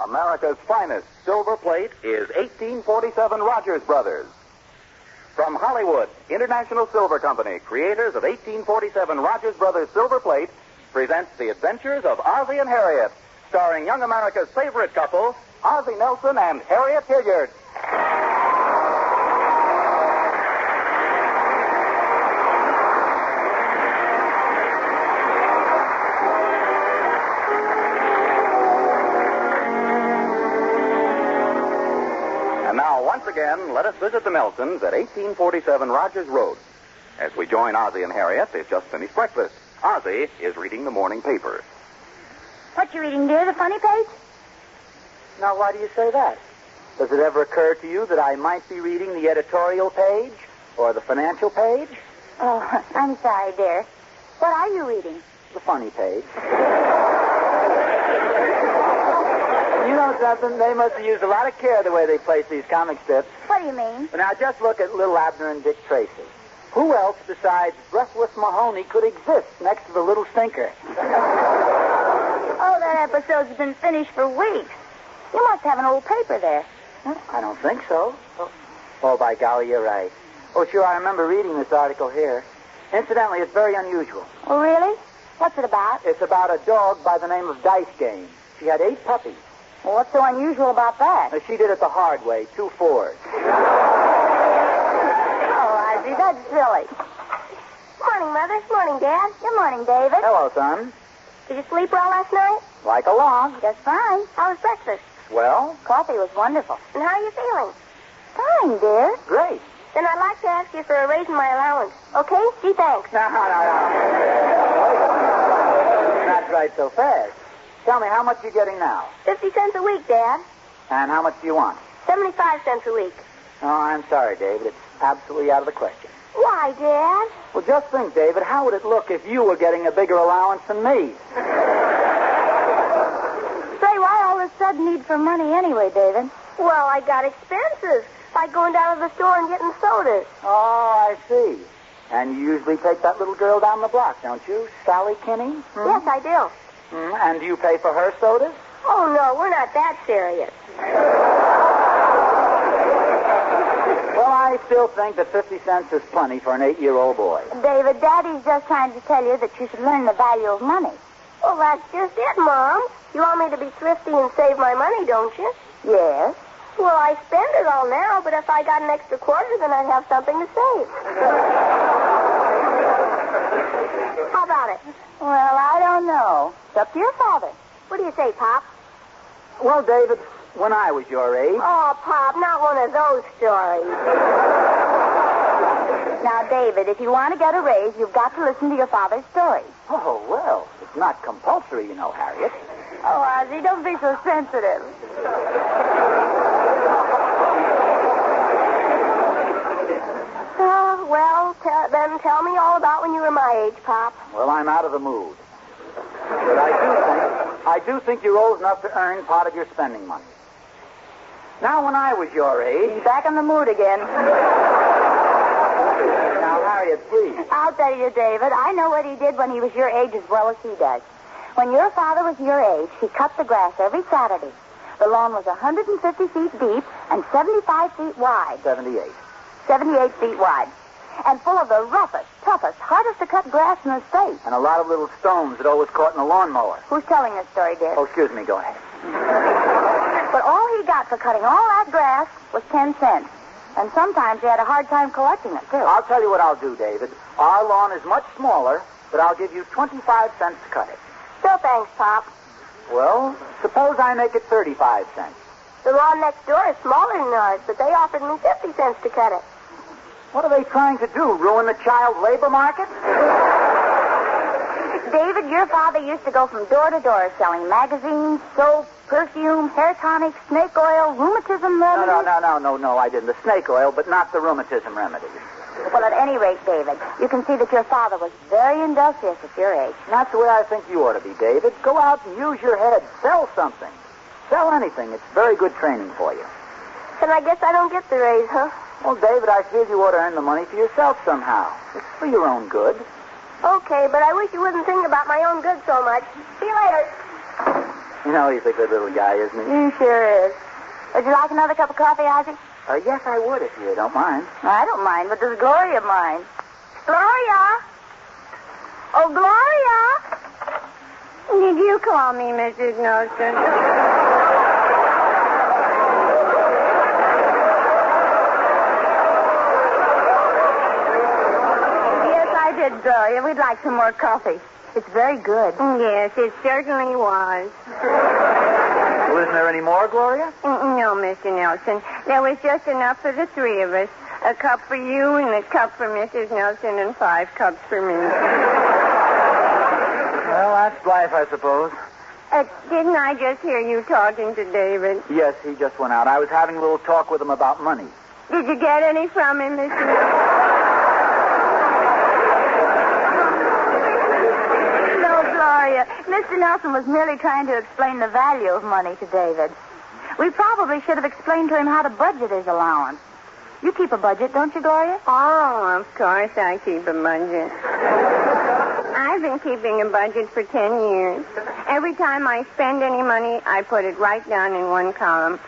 America's finest silver plate is 1847 Rogers Brothers. From Hollywood, International Silver Company, creators of 1847 Rogers Brothers Silver Plate, presents The Adventures of Ozzie and Harriet, starring young America's favorite couple, Ozzie Nelson and Harriet Hilliard. And now, once again, let us visit the Nelsons at 1847 Rogers Road. As we join Ozzie and Harriet, they've just finished breakfast. Ozzie is reading the morning paper. What you reading, dear? The funny page? Now, why do you say that? Does it ever occur to you that I might be reading the editorial page or the financial page? Oh, I'm sorry, dear. What are you reading? The funny page. You know something? They must have used a lot of care the way they place these comic strips. What do you mean? But now, just look at little Abner and Dick Tracy. Who else besides Breathless Mahoney could exist next to the little stinker? Oh, that episode's been finished for weeks. You must have an old paper there. I don't think so. Oh, by golly, you're right. Oh, sure, I remember reading this article here. Incidentally, it's very unusual. Oh, really? What's it about? It's about a dog by the name of Dice Game. She had 8 puppies. Well, what's so unusual about that? She did it the hard way, 2 4s. Oh, Ozzie, that's silly. Morning, Mother. Morning, Dad. Good morning, David. Hello, son. Did you sleep well last night? Like a log. Just fine. How was breakfast? Well? Coffee was wonderful. And how are you feeling? Fine, dear. Great. Then I'd like to ask you for a raise in my allowance. Okay? Gee, thanks. No. Not right so fast. Tell me, how much are you getting now? 50 cents a week, Dad. And how much do you want? 75 cents a week. Oh, I'm sorry, David. It's absolutely out of the question. Why, Dad? Well, just think, David, how would it look if you were getting a bigger allowance than me? Say, why all this sudden need for money anyway, David? Well, I got expenses, like going down to the store and getting sodas. Oh, I see. And you usually take that little girl down the block, don't you? Sally Kinney? Yes, I do. And do you pay for her sodas? Oh, no, we're not that serious. Well, I still think that 50 cents is plenty for an 8-year-old boy. David, Daddy's just trying to tell you that you should learn the value of money. Well, that's just it, Mom. You want me to be thrifty and save my money, don't you? Yes. Well, I spend it all now, but if I got an extra quarter, then I'd have something to save. How about it? Well, I don't know. It's up to your father. What do you say, Pop? Well, David, when I was your age... Oh, Pop, not one of those stories. Now, David, if you want to get a raise, you've got to listen to your father's story. Oh, well, it's not compulsory, you know, Harriet. Oh, Ozzie, don't be so sensitive. Well, then tell me all about when you were my age, Pop. Well, I'm out of the mood. But I do think you're old enough to earn part of your spending money. Now, when I was your age... He's back in the mood again. Now, Harriet, please. I'll tell you, David, I know what he did when he was your age as well as he does. When your father was your age, he cut the grass every Saturday. The lawn was 150 feet deep and 75 feet wide. 78 feet wide. And full of the roughest, toughest, hardest to cut grass in the state. And a lot of little stones that always caught in the lawnmower. Who's telling this story, dear? Oh, excuse me, go ahead. But all he got for cutting all that grass was 10 cents. And sometimes he had a hard time collecting it, too. I'll tell you what I'll do, David. Our lawn is much smaller, but I'll give you 25 cents to cut it. Still thanks, Pop. Well, suppose I make it 35 cents. The lawn next door is smaller than ours, but they offered me 50 cents to cut it. What are they trying to do, ruin the child labor market? David, your father used to go from door to door selling magazines, soap, perfume, hair tonics, snake oil, rheumatism remedies. No, I didn't. The snake oil, but not the rheumatism remedies. Well, at any rate, David, you can see that your father was very industrious at your age. That's the way I think you ought to be, David. Go out and use your head. Sell something. Sell anything. It's very good training for you. Then I guess I don't get the raise, huh? Well, David, I feel you ought to earn the money for yourself somehow. It's for your own good. Okay, but I wish you wouldn't think about my own good so much. See you later. You know he's a good little guy, isn't he? He sure is. Would you like another cup of coffee, Ozzie? Yes, I would, if you don't mind. I don't mind, but does Gloria mind? Gloria? Oh, Gloria? Did you call me, Mrs. Nelson? Yes, I did, Gloria. We'd like some more coffee. It's very good. Yes, it certainly was. Well, isn't there any more, Gloria? No, Mr. Nelson. There was just enough for the three of us. A cup for you and a cup for Mrs. Nelson and 5 cups for me. Well, that's life, I suppose. Didn't I just hear you talking to David? Yes, he just went out. I was having a little talk with him about money. Did you get any from him, Mr. Nelson? No, Gloria. Mr. Nelson was merely trying to explain the value of money to David. We probably should have explained to him how to budget his allowance. You keep a budget, don't you, Gloria? Oh, of course I keep a budget. I've been keeping a budget for 10 years. Every time I spend any money, I put it right down in one column.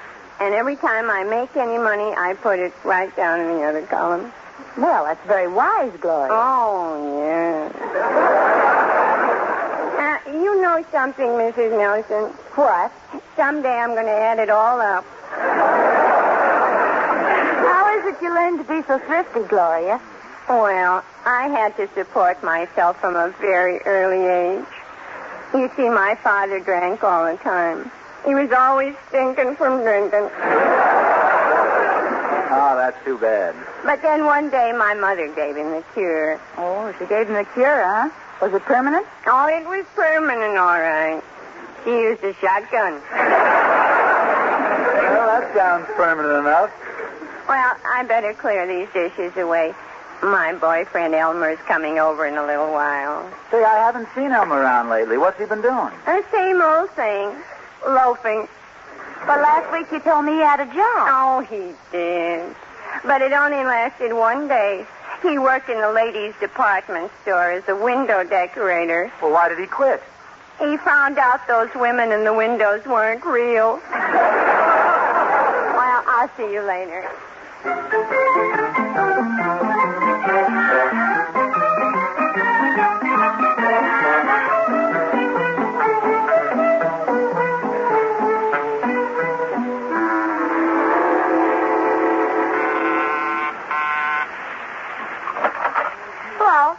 And every time I make any money, I put it right down in the other column. Well, that's very wise, Gloria. Oh, yes. You know something, Mrs. Nelson. What? Someday I'm going to add it all up. How is it you learned to be so thrifty, Gloria? Well, I had to support myself from a very early age. You see, my father drank all the time. He was always stinking from drinking. Oh, that's too bad. But then one day my mother gave him the cure. Oh, she gave him the cure, huh? Was it permanent? Oh, it was permanent, all right. She used a shotgun. Well, that sounds permanent enough. Well, I better clear these dishes away. My boyfriend Elmer's coming over in a little while. Say, I haven't seen Elmer around lately. What's he been doing? The same old thing. Loafing. But last week you told me he had a job. Oh, he did. But it only lasted one day. He worked in a ladies' department store as a window decorator. Well, why did he quit? He found out those women in the windows weren't real. Well, I'll see you later.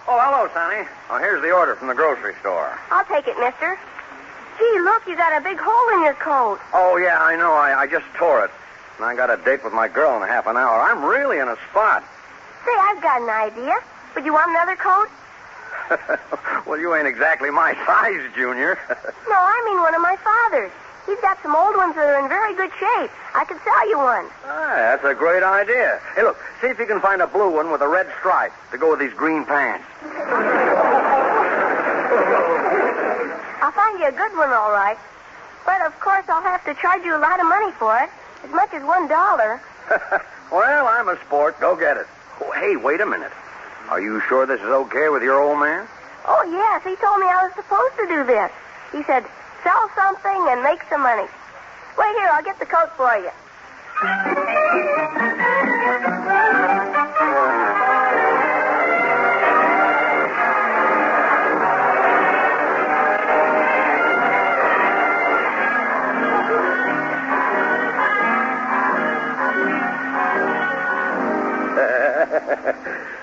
Hello, Sonny. Oh, here's the order from the grocery store. I'll take it, mister. Gee, look, you got a big hole in your coat. Oh, yeah, I know. I just tore it. And I got a date with my girl in a half an hour. I'm really in a spot. Say, I've got an idea. Would you want another coat? Well, you ain't exactly my size, Junior. No, I mean one of my father's. He's got some old ones that are in very good shape. I could sell you one. That's a great idea. Hey, look, see if you can find a blue one with a red stripe to go with these green pants. I'll find you a good one, all right. But, of course, I'll have to charge you a lot of money for it. As much as $1. Well, I'm a sport. Go get it. Oh, hey, wait a minute. Are you sure this is okay with your old man? Oh, yes. He told me I was supposed to do this. He said, sell something and make some money. Wait here. I'll get the coat for you.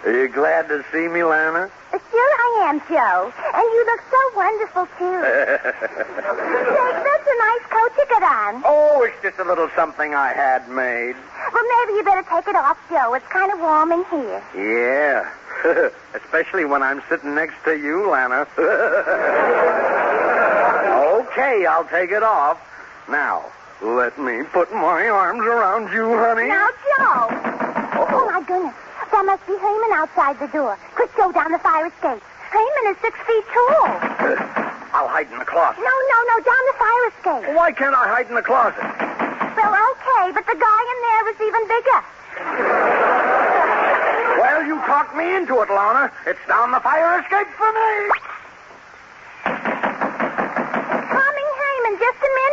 Are you glad to see me, Lana? Sure I am, Joe. And you look so wonderful, too. Say, that's a nice coat you got on. Oh, it's just a little something I had made. Well, maybe you better take it off, Joe. It's kind of warm in here. Yeah. Especially when I'm sitting next to you, Lana. Okay, I'll take it off. Now, let me put my arms around you, honey. Now, Joe. Oh, my goodness. That must be Herman outside the door. Quick, go down the fire escape. Herman is 6 feet tall. I'll hide in the closet. No, down the fire escape. Why can't I hide in the closet? Well, okay, but the guy in there was even bigger. Well, you talked me into it, Lana. It's down the fire escape for me. Coming, Herman, just a minute.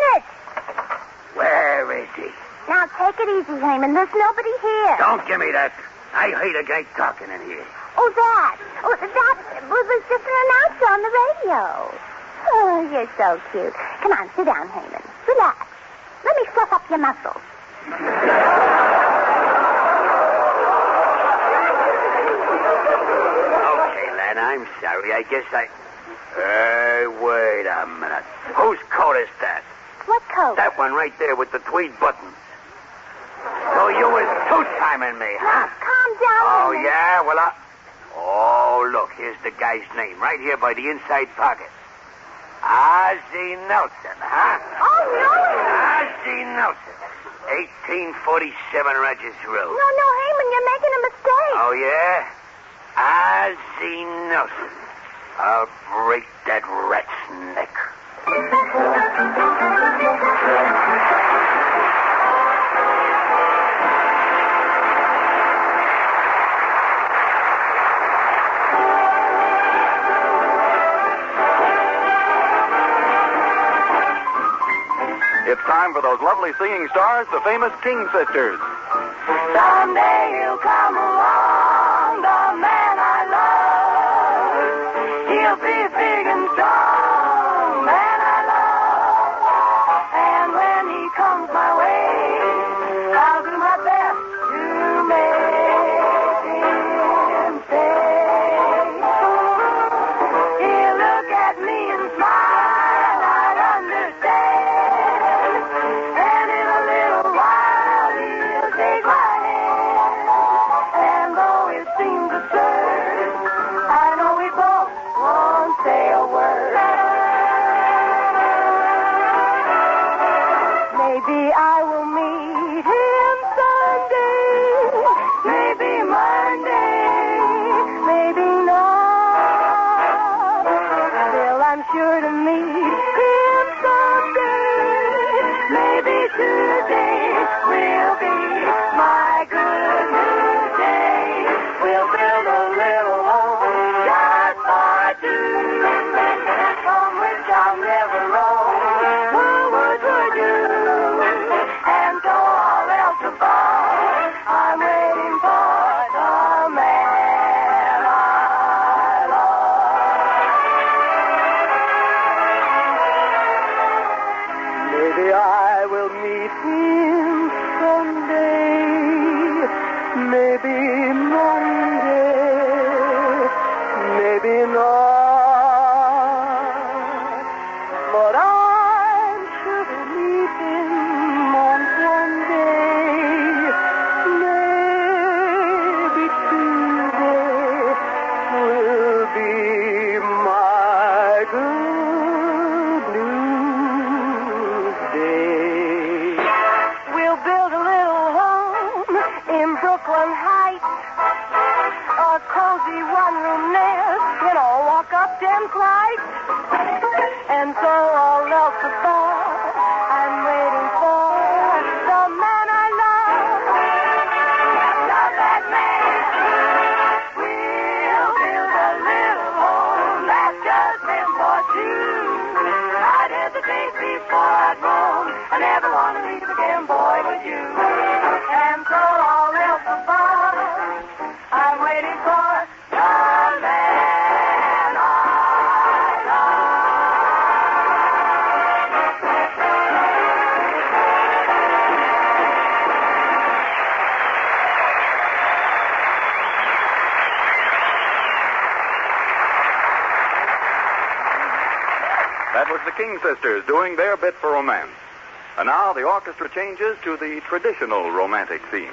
Take it easy, Heyman. There's nobody here. Don't give me that. I hate a guy talking in here. Oh, that was just an announcer on the radio. Oh, you're so cute. Come on, sit down, Heyman. Relax. Let me fluff up your muscles. Okay, Len, I'm sorry. I guess I... Hey, wait a minute. Whose coat is that? What coat? That one right there with the tweed buttons. So you was two-timing me, huh? Calm down, Oh, Heyman. yeah? Well, Oh, look, here's the guy's name, right here by the inside pocket. Ozzie Nelson, huh? Oh, no. Ozzie Nelson. 1847 Rogers Road. No, Heyman, you're making a mistake. Oh, yeah? Ozzie Nelson. I'll break that rat's neck. It's time for those lovely singing stars, the famous King Sisters. Someday he'll come along, the man I love. He'll be big and strong, man I love. And when he comes my way, I'll do my best to make him stay. He'll look at me and smile, I understand. And in a little while, he'll take my hand. And though it seems absurd, I know we both won't say a word. Maybe I will meet him someday. Maybe Monday. Maybe not. Still, I'm sure to meet him someday. Maybe today will be my good news day. We'll build a little home just for two, from which I'll never roam. Who would you? And so all else above, I'm waiting for the man I love. Maybe I will meet him someday. Maybe Monday. Maybe not. But I'm sure to meet him on one day. Maybe Tuesday will be my good news day. We'll build a little home in Brooklyn Heights, a cozy one-room nest, and I'll walk up 10 flights. And so all else above, I'm waiting for the man I love. Love that man. We'll build a little home that's just meant for two. I'd hesitate before I'd roam. I never want to leave again, boy, with you. And so all else above, I'm waiting for the man I love. That was the King Sisters doing their bit for romance. And now the orchestra changes to the traditional romantic theme.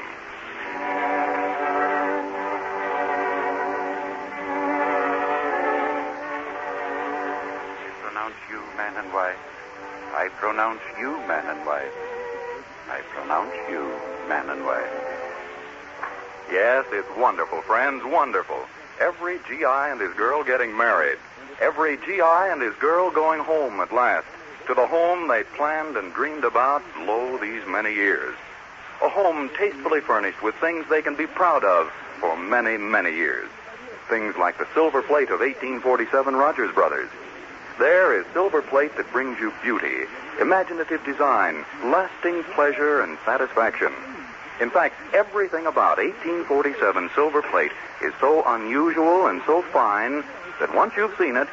I pronounce you man and wife. I pronounce you man and wife. I pronounce you man and wife. Yes, it's wonderful, friends, wonderful. Every GI and his girl getting married. Every GI and his girl going home at last. To the home they planned and dreamed about, lo, these many years. A home tastefully furnished with things they can be proud of for many, many years. Things like the silver plate of 1847 Rogers Brothers. There is silver plate that brings you beauty, imaginative design, lasting pleasure and satisfaction. In fact, everything about 1847 silver plate is so unusual and so fine that once you've seen it,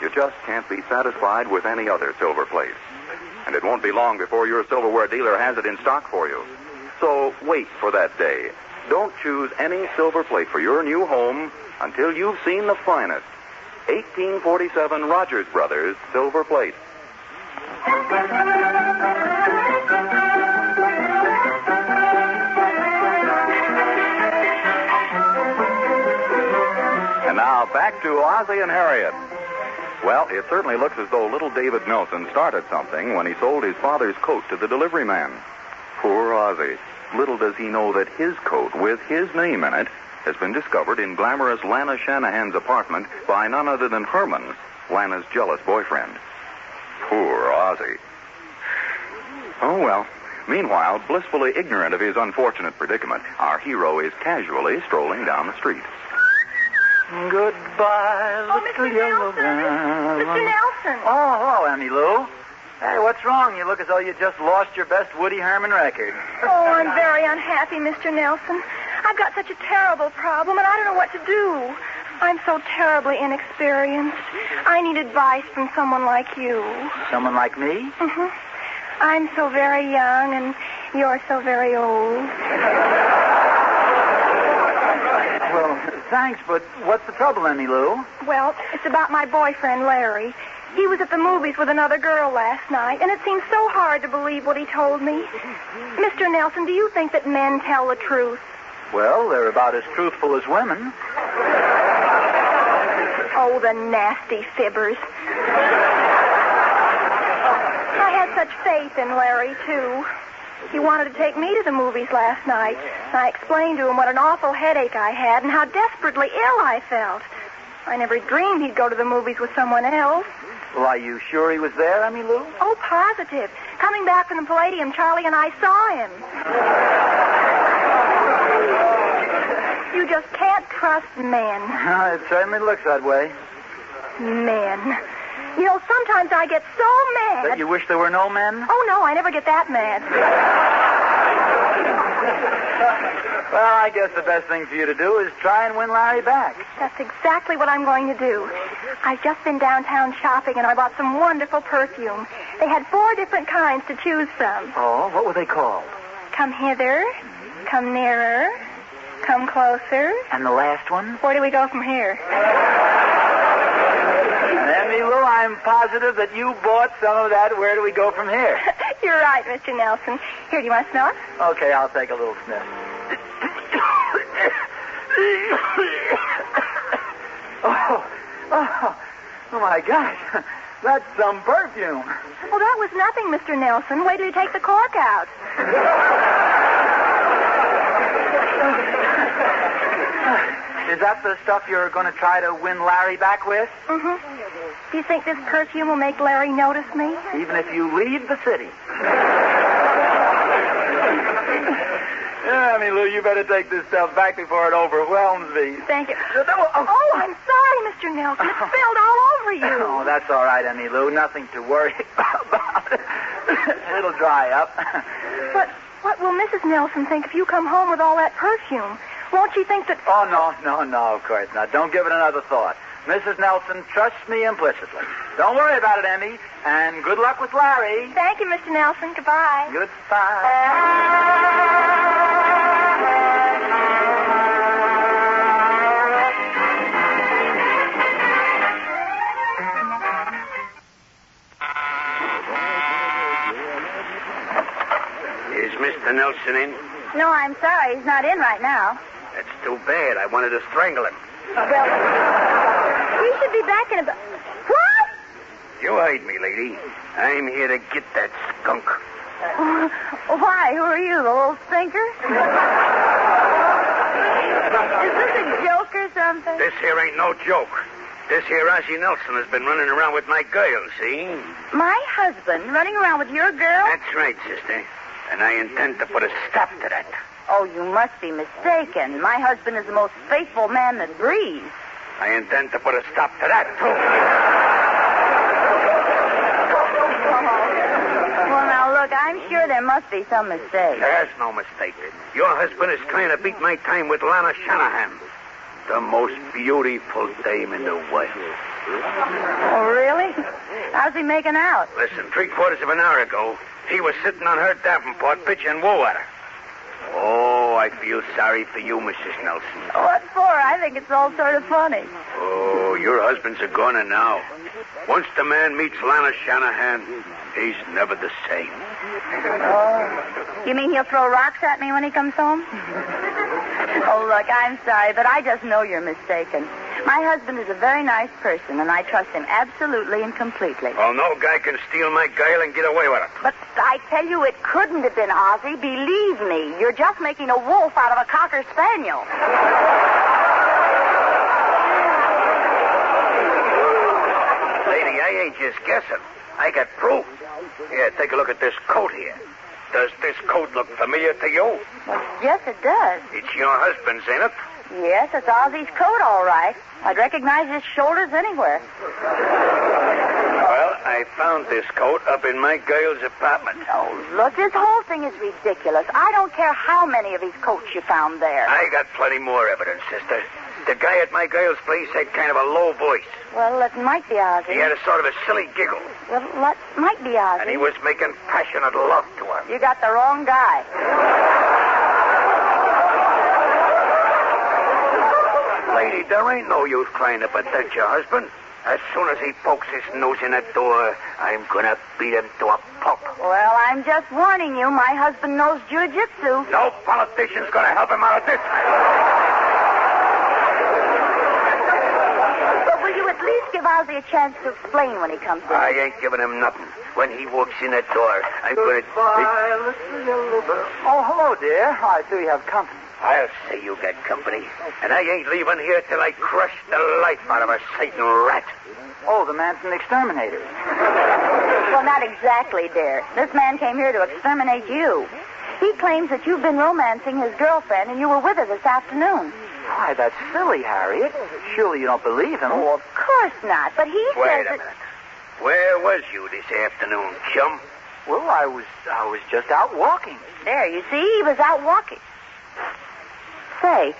you just can't be satisfied with any other silver plate. And it won't be long before your silverware dealer has it in stock for you. So wait for that day. Don't choose any silver plate for your new home until you've seen the finest 1847 Rogers Brothers silver plate. And now back to Ozzie and Harriet. Well, it certainly looks as though little David Nelson started something when he sold his father's coat to the delivery man. Poor Ozzie. Little does he know that his coat with his name in it has been discovered in glamorous Lana Shanahan's apartment by none other than Herman, Lana's jealous boyfriend. Poor Ozzie. Oh, well. Meanwhile, blissfully ignorant of his unfortunate predicament, our hero is casually strolling down the street. Goodbye, Mr. yellow Nelson. man. Mr. Nelson. Oh, hello, Emmy Lou. Hey, what's wrong? You look as though you just lost your best Woody Herman record. Oh, I'm very unhappy, Mr. Nelson. I've got such a terrible problem, and I don't know what to do. I'm so terribly inexperienced. I need advice from someone like you. Someone like me? Mm-hmm. I'm so very young, and you're so very old. Well, thanks, but what's the trouble, Emmy Lou? Well, it's about my boyfriend, Larry. He was at the movies with another girl last night, and it seems so hard to believe what he told me. Mr. Nelson, do you think that men tell the truth? Well, they're about as truthful as women. Oh, the nasty fibbers. I had such faith in Larry, too. He wanted to take me to the movies last night. And I explained to him what an awful headache I had and how desperately ill I felt. I never dreamed he'd go to the movies with someone else. Well, are you sure he was there, Emmy Lou? Oh, positive. Coming back from the Palladium, Charlie and I saw him. You just can't trust men. It certainly looks that way. Men. You know, sometimes I get so mad. That you wish there were no men? Oh, no, I never get that mad. Well, I guess the best thing for you to do is try and win Larry back. That's exactly what I'm going to do. I've just been downtown shopping, and I bought some wonderful perfume. They had 4 different kinds to choose from. Oh, what were they called? Come hither, come nearer, come closer. And the last one? Where do we go from here? Emmy Lou, I'm positive that you bought some of that. Where do we go from here? You're right, Mr. Nelson. Here, do you want to smell it? Okay, I'll take a little sniff. Oh, my gosh. That's some perfume. Well, that was nothing, Mr. Nelson. Wait till you take the cork out. Is that the stuff you're going to try to win Larry back with? Mm-hmm. Do you think this perfume will make Larry notice me? Even if you leave the city. Yeah, I mean, Lou, you better take this stuff back before it overwhelms me. Thank you. Oh, I'm sorry, Mr. Nelson. It spilled all over you. Oh, that's all right, Emmy Lou. Nothing to worry about. It'll dry up. But what will Mrs. Nelson think if you come home with all that perfume? Won't she think that... Oh, no, of course not. Don't give it another thought. Mrs. Nelson trusts me implicitly. Don't worry about it, Emmy. And good luck with Larry. Thank you, Mr. Nelson. Goodbye. Goodbye. Is Mr. Nelson in? No, I'm sorry. He's not in right now. That's too bad. I wanted to strangle him. Well, he should be back in about... What? You heard me, lady. I'm here to get that skunk. Why? Who are you, the little stinker? Is this a joke or something? This here ain't no joke. This here Ozzie Nelson has been running around with my girl, see? My husband running around with your girl? That's right, sister. And I intend to put a stop to that. Oh, you must be mistaken. My husband is the most faithful man that breathes. I intend to put a stop to that, too. I'm sure there must be some mistake. There's no mistake. Your husband is trying to beat my time with Lana Shanahan, the most beautiful dame in the West. Oh, really? How's he making out? Listen, 3/4 of an hour ago, he was sitting on her davenport pitching wool at her. Oh, I feel sorry for you, Mrs. Nelson. What for? I think it's all sort of funny. Oh, your husband's a goner now. Once the man meets Lana Shanahan, he's never the same. Oh. You mean he'll throw rocks at me when he comes home? Oh, look, I'm sorry, but I just know you're mistaken. My husband is a very nice person, and I trust him absolutely and completely. Well, no guy can steal my guile and get away with it. But I tell you, it couldn't have been Ozzy. Believe me, you're just making a wolf out of a cocker spaniel. Lady, I ain't just guessing. I got proof. Here, take a look at this coat here. Does this coat look familiar to you? Well, yes, it does. It's your husband's, ain't it? Yes, it's Ozzy's coat, all right. I'd recognize his shoulders anywhere. Well, I found this coat up in my girl's apartment. Oh, look, this whole thing is ridiculous. I don't care how many of his coats you found there. I got plenty more evidence, sister. The guy at my girl's place had kind of a low voice. Well, it might be Ozzy. He had a sort of a silly giggle. Well, that might be Ozzy. And he was making passionate love to her. You got the wrong guy. Lady, there ain't no use trying to protect your husband. As soon as he pokes his nose in that door, I'm gonna beat him to a pulp. Well, I'm just warning you, my husband knows jiu-jitsu. No politician's gonna help him out of this. But will you at least give Ozzy a chance to explain when he comes in? I ain't giving him nothing. When he walks in that door, I'm gonna... Oh, hello, dear. I see you have company. I'll say you got company. And I ain't leaving here till I crush the life out of a Satan rat. Oh, the man from the Exterminators. Well, not exactly, dear. This man came here to exterminate you. He claims that you've been romancing his girlfriend and you were with her this afternoon. Why, that's silly, Harriet. Surely you don't believe him. Oh, of course not. But he Wait says a minute. Where was you this afternoon, chum? Well, I was just out walking. There, you see, he was out walking. Say,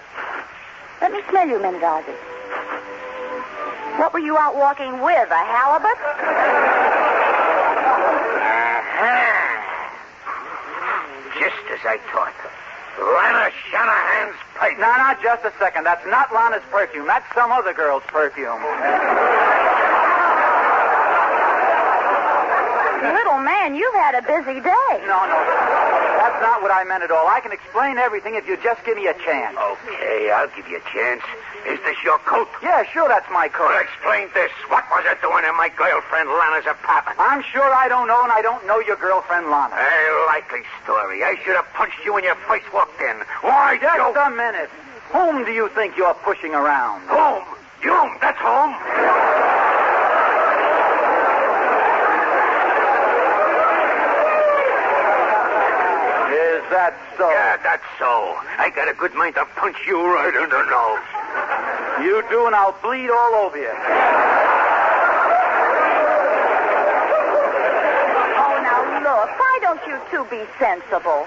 let me smell you a minute, Ozzy. What were you out walking with, a halibut? Just as I thought. Lana Shanahan's pipe. No, just a second. That's not Lana's perfume. That's some other girl's perfume. Little man, you've had a busy day. No. That's not what I meant at all. I can explain everything if you just give me a chance. Okay, I'll give you a chance. Is this your coat? Yeah, sure, that's my coat. Well, explain this. What was it doing in my girlfriend Lana's apartment? I'm sure I don't know, and I don't know your girlfriend, Lana. A likely story. I should have punched you when you first walked in. Why, Just Joe? a minute. Whom do you think you're pushing around? Home. You, that's home. Is that so? Yeah, that's so. I got a good mind to punch you right in the nose. You do, and I'll bleed all over you. Oh, now, look, why don't you two be sensible?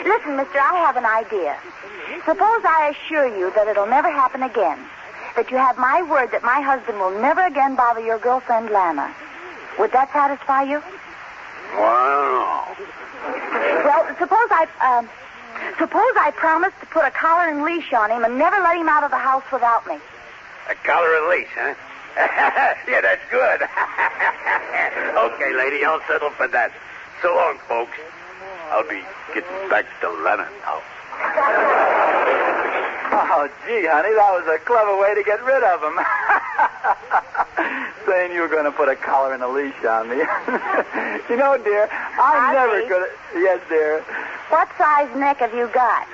Listen, mister, I have an idea. Suppose I assure you that it'll never happen again. That you have my word that my husband will never again bother your girlfriend, Lana. Would that satisfy you? Well, Well, suppose I promise to put a collar and leash on him and never let him out of the house without me. a collar and leash, huh? Yeah, that's good. Okay, lady, I'll settle for that. So long, folks. I'll be getting back to Lana now. Oh, gee, honey, that was a clever way to get rid of him. Saying you were going to put a collar and a leash on me. You know, dear, I'm never going to... Yes, dear. What size neck have you got?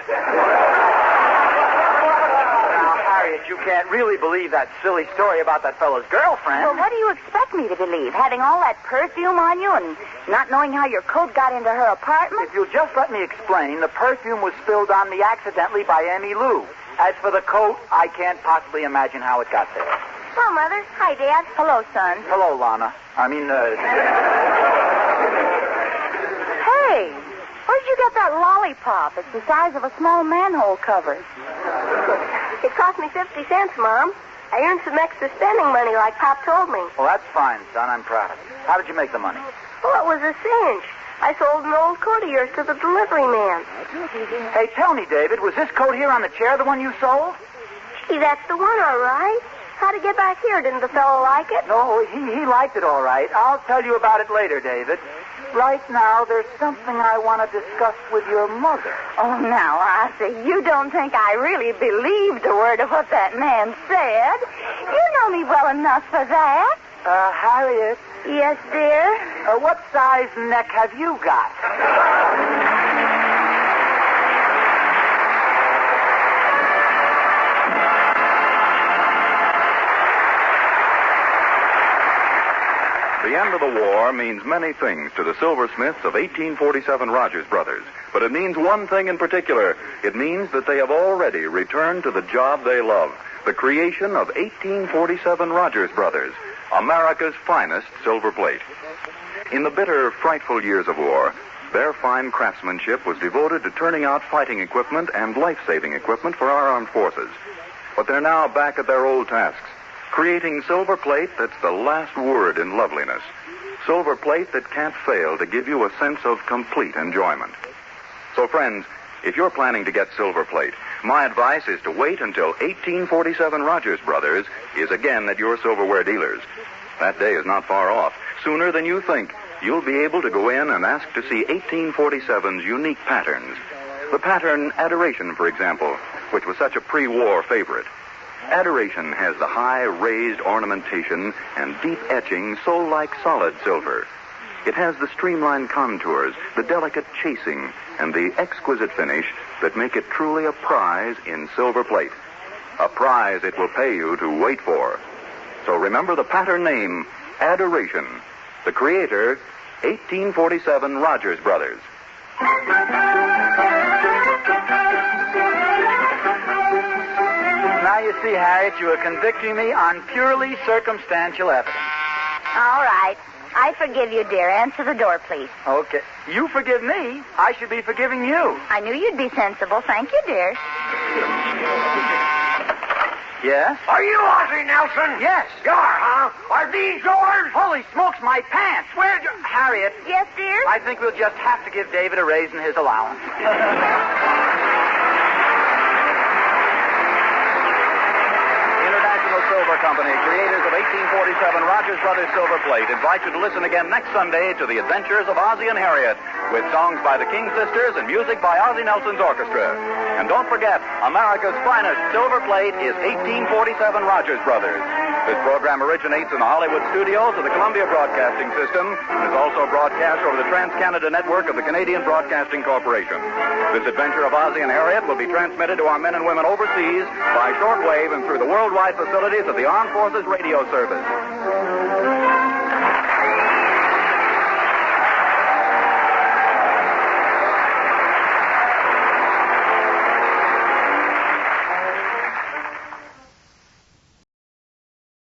Now, Harriet, you can't really believe that silly story about that fellow's girlfriend. Well, what do you expect me to believe? Having all that perfume on you and not knowing how your coat got into her apartment? If you'll just let me explain, the perfume was spilled on me accidentally by Emmy Lou. As for the coat, I can't possibly imagine how it got there. Hello, Mother. Hi, Dad. Hello, son. Hello, Lana. Hey, that lollipop. It's the size of a small manhole cover. It cost me 50 cents, Mom. I earned some extra spending money like Pop told me. Well, that's fine, son. I'm proud of you. How did you make the money? Well, it was a cinch. I sold an old coat of yours to the delivery man. Hey, tell me, David, was this coat here on the chair the one you sold? Gee, that's the one, all right. How'd it get back here? Didn't the fellow like it? No, he liked it all right. I'll tell you about it later, David. Right now, there's something I want to discuss with your mother. Oh, now, Arthur, you don't think I really believed a word of what that man said? You know me well enough for that. Harriet. Yes, dear? What size neck have you got? The end of the war means many things to the silversmiths of 1847 Rogers Brothers. But it means one thing in particular. It means that they have already returned to the job they love, the creation of 1847 Rogers Brothers, America's finest silver plate. In the bitter, frightful years of war, their fine craftsmanship was devoted to turning out fighting equipment and life-saving equipment for our armed forces. But they're now back at their old tasks, creating silver plate that's the last word in loveliness. Silver plate that can't fail to give you a sense of complete enjoyment. So, friends, if you're planning to get silver plate, my advice is to wait until 1847 Rogers Brothers is again at your silverware dealers. That day is not far off. Sooner than you think, you'll be able to go in and ask to see 1847's unique patterns. The pattern Adoration, for example, which was such a pre-war favorite. Adoration has the high raised ornamentation and deep etching so like solid silver. It has the streamlined contours, the delicate chasing, and the exquisite finish that make it truly a prize in silver plate. A prize it will pay you to wait for. So remember the pattern name, Adoration. The creator, 1847 Rogers Brothers. Now you see, Harriet, you are convicting me on purely circumstantial evidence. All right. I forgive you, dear. Answer the door, please. Okay. You forgive me. I should be forgiving you. I knew you'd be sensible. Thank you, dear. Yes? Are you Ozzie Nelson? Yes. You are, huh? Are these yours? Holy smokes, my pants. Where'd you... Harriet. Yes, dear? I think we'll just have to give David a raise in his allowance. Silver Company, creators of 1847 Rogers Brothers Silver Plate, invite you to listen again next Sunday to the adventures of Ozzie and Harriet, with songs by the King Sisters and music by Ozzie Nelson's orchestra. And don't forget, America's finest silver plate is 1847 Rogers Brothers. This program originates in the Hollywood studios of the Columbia Broadcasting System and is also broadcast over the Trans-Canada Network of the Canadian Broadcasting Corporation. This adventure of Ozzie and Harriet will be transmitted to our men and women overseas by shortwave and through the worldwide facilities of the Armed Forces Radio Service.